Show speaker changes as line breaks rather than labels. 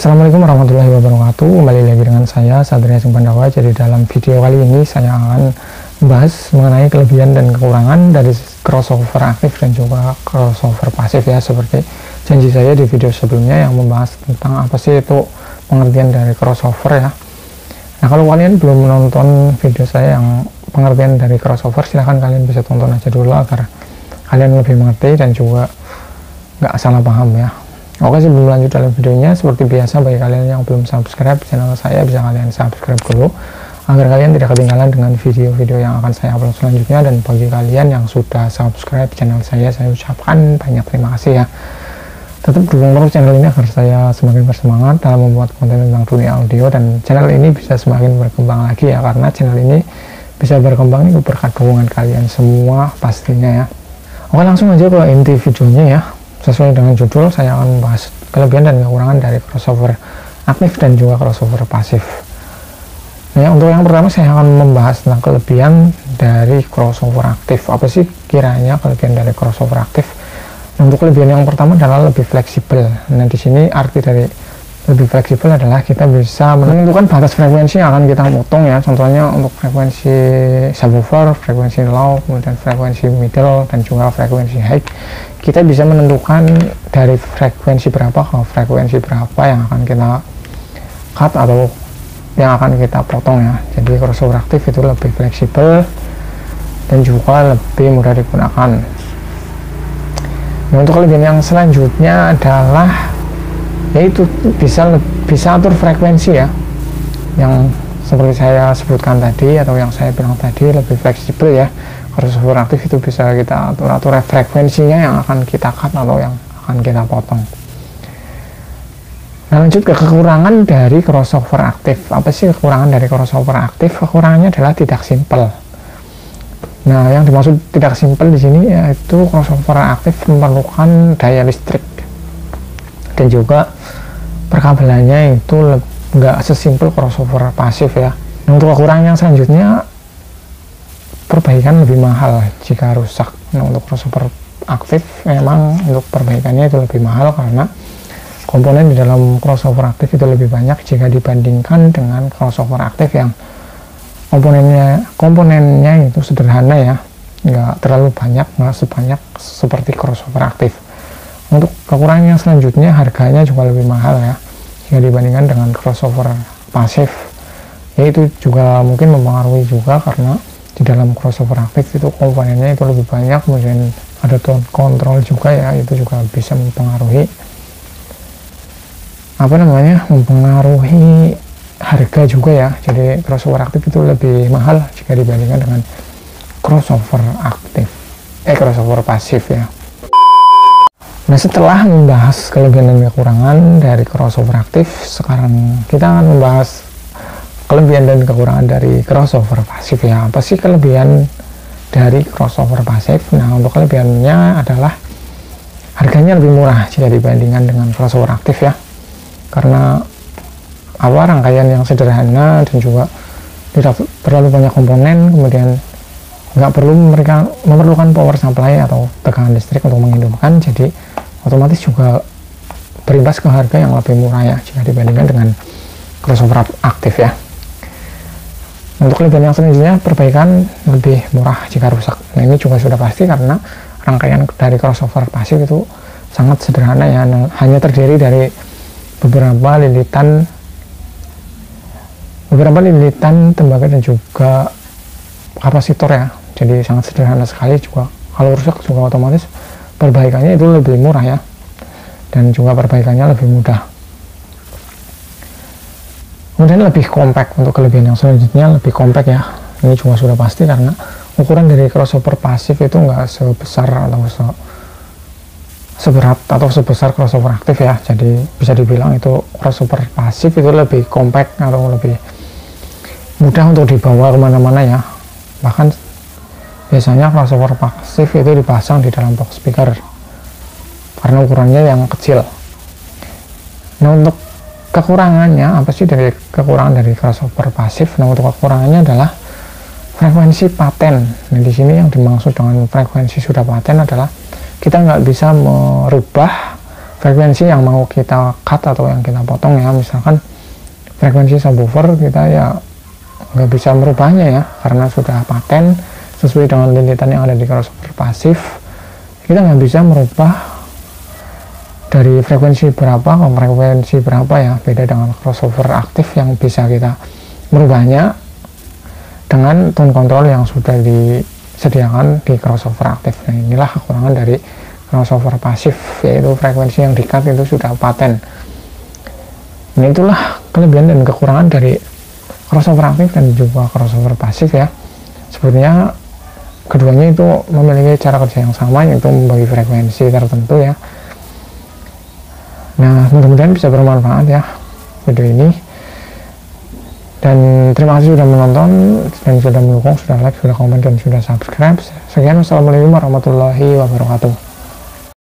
Assalamualaikum warahmatullahi wabarakatuh. Kembali lagi dengan saya Satria Sumpandawa. Jadi dalam video kali ini saya akan membahas mengenai kelebihan dan kekurangan dari crossover aktif dan juga crossover pasif ya, seperti janji saya di video sebelumnya yang membahas tentang apa sih itu pengertian dari crossover ya. Nah, kalau kalian belum menonton video saya yang pengertian dari crossover, silahkan kalian bisa tonton aja dulu agar kalian lebih mengerti dan juga nggak salah paham ya. Oke, sebelum lanjut dalam videonya, seperti biasa bagi kalian yang belum subscribe channel saya, bisa kalian subscribe dulu agar kalian tidak ketinggalan dengan video-video yang akan saya upload selanjutnya. Dan bagi kalian yang sudah subscribe channel saya ucapkan banyak terima kasih ya. Tetap dukung terus channel ini agar saya semakin bersemangat dalam membuat konten tentang dunia audio, dan channel ini bisa semakin berkembang lagi ya, karena channel ini bisa berkembang itu berkat dukungan kalian semua pastinya ya. Oke, langsung aja ke inti videonya ya. Sesuai dengan judul, saya akan membahas kelebihan dan kekurangan dari crossover aktif dan juga crossover pasif. Nah, untuk yang pertama saya akan membahas tentang kelebihan dari crossover aktif. Apa sih kiranya kelebihan dari crossover aktif? Nah, untuk kelebihan yang pertama adalah lebih fleksibel. Nah, di sini arti dari lebih fleksibel adalah kita bisa menentukan batas frekuensi yang akan kita potong ya. Contohnya untuk frekuensi subwoofer, frekuensi low, kemudian frekuensi middle, dan juga frekuensi high. Kita bisa menentukan dari frekuensi berapa ke frekuensi berapa yang akan kita cut atau yang akan kita potong ya. Jadi crossover aktif itu lebih fleksibel dan juga lebih mudah digunakan. Nah, untuk kelebihan yang selanjutnya adalah yaitu bisa atur frekuensi ya, yang seperti saya sebutkan tadi atau yang saya bilang tadi, lebih fleksibel ya. Crossover aktif itu bisa kita atur frekuensinya yang akan kita cut atau yang akan kita potong. Nah, lanjut ke kekurangan dari crossover aktif. Apa sih kekurangan dari crossover aktif? Kekurangannya adalah tidak simple. Nah, yang dimaksud tidak simple di sini yaitu crossover aktif memerlukan daya listrik dan juga perkabelannya itu nggak sesimpel crossover pasif ya. Nah, untuk kekurangan yang selanjutnya, perbaikan lebih mahal jika rusak. Nah, untuk crossover aktif memang untuk perbaikannya itu lebih mahal karena komponen di dalam crossover aktif itu lebih banyak jika dibandingkan dengan crossover aktif yang komponennya itu sederhana ya, nggak terlalu banyak, nggak sebanyak seperti crossover aktif. Untuk kekurangan yang selanjutnya, harganya juga lebih mahal ya jika dibandingkan dengan crossover pasif. Yaitu juga mungkin mempengaruhi juga karena di dalam crossover aktif itu komponennya itu lebih banyak, kemudian ada tone control juga ya, itu juga bisa mempengaruhi mempengaruhi harga juga ya. Jadi crossover aktif itu lebih mahal jika dibandingkan dengan crossover pasif ya. Nah, setelah membahas kelebihan dan kekurangan dari crossover aktif, sekarang kita akan membahas kelebihan dan kekurangan dari crossover pasif ya. Apa sih kelebihan dari crossover pasif? Nah, untuk kelebihannya adalah harganya lebih murah jika dibandingkan dengan crossover aktif ya, karena rangkaian yang sederhana dan juga tidak terlalu banyak komponen, kemudian nggak perlu memerlukan power supply atau tegangan listrik untuk menghidupkan, jadi otomatis juga berimbas ke harga yang lebih murah ya jika dibandingkan dengan crossover aktif ya. Untuk kelebihan yang selanjutnya, perbaikan lebih murah jika rusak. Nah, ini juga sudah pasti karena rangkaian dari crossover pasif itu sangat sederhana ya, hanya terdiri dari beberapa lilitan tembaga dan juga kapasitor ya. Jadi sangat sederhana sekali, juga kalau rusak juga otomatis perbaikannya itu lebih murah ya, dan juga perbaikannya lebih mudah. Kemudian lebih compact. Untuk kelebihan yang selanjutnya, lebih compact ya. Ini juga sudah pasti karena ukuran dari crossover pasif itu nggak sebesar atau seberat atau sebesar crossover aktif ya. Jadi bisa dibilang itu crossover pasif itu lebih compact atau lebih mudah untuk dibawa kemana-mana ya. Bahkan biasanya crossover pasif itu dipasang di dalam box speaker karena ukurannya yang kecil. Nah, untuk kekurangannya, apa sih dari kekurangan dari crossover pasif? Nah, untuk kekurangannya adalah frekuensi paten. Nah, di sini yang dimaksud dengan frekuensi sudah paten adalah kita nggak bisa merubah frekuensi yang mau kita cut atau yang kita potong ya. Misalkan frekuensi subwoofer kita ya nggak bisa merubahnya ya, karena sudah paten sesuai dengan lilitan yang ada di crossover pasif. Kita nggak bisa merubah dari frekuensi berapa ke frekuensi berapa ya, beda dengan crossover aktif yang bisa kita merubahnya dengan tone control yang sudah disediakan di crossover aktif. Nah, inilah kekurangan dari crossover pasif, yaitu frekuensi yang di-cut itu sudah paten. Nah, itulah kelebihan dan kekurangan dari crossover aktif dan juga crossover pasif ya. Sebenarnya keduanya itu memiliki cara kerja yang sama, yaitu membagi frekuensi tertentu ya. Nah, mudah-mudahan bisa bermanfaat ya video ini. Dan terima kasih sudah menonton dan sudah mendukung, sudah like, sudah komen, dan sudah subscribe. Sekian, wassalamualaikum warahmatullahi wabarakatuh.